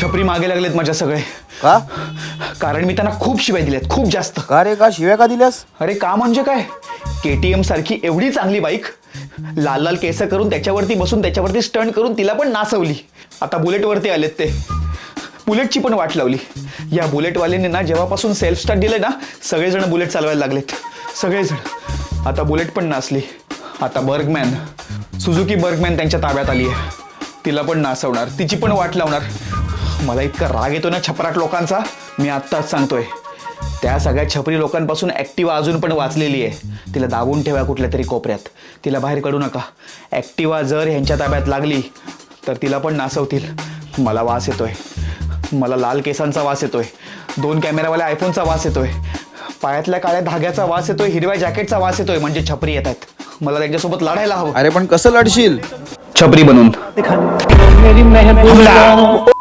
छपरी मागे लागलेत माझ्या सगळे. का? कारण मी त्यांना खूप शिव्या दिल्यात, खूप जास्त. का रे, का शिव्या का दिल्यास? अरे का म्हणजे काय, KTM सारखी एवढी चांगली बाईक, लाल लाल केस करून त्याच्यावरती बसून त्याच्यावरती स्टंट करून तिला पण नाचवली. आता बुलेटवरती आलेत ते, बुलेटची पण वाट लावली. या बुलेटवाल्यांनी ना जेव्हापासून सेल्फ स्टार्ट दिलं ना, सगळेजण बुलेट चालवायला लागलेत, सगळेजण. आता बुलेट पण नाचली. आता बर्गमॅन, सुझुकी बर्गमॅन त्यांच्या ताब्यात आली आहे. तिला पण नाचवणार, तिची पण वाट लावणार. मला इतका राग येतो ना छपराट लोकांचा, मी आत्ताच सांगतोय. त्या सगळ्या छपरी लोकांपासून ॲक्टिवा अजून पण वाचलेली आहे. तिला दाबून ठेवा कुठल्या तरी कोपऱ्यात, तिला बाहेर काढू नका. ॲक्टिवा जर ह्यांच्या ताब्यात लागली तर तिला पण नाचवतील. मला वास येतोय, मला लाल केसांचा वास येतोय, 2 कॅमेरावाल्या आयफोनचा वास येतोय, पायातल्या काळ्या धाग्याचा वास येतोय, हिरव्या जॅकेटचा वास येतोय. म्हणजे छपरी येत आहेत. मला त्यांच्यासोबत लढायला हवं. अरे पण कसं लढशील? छपरी बनून.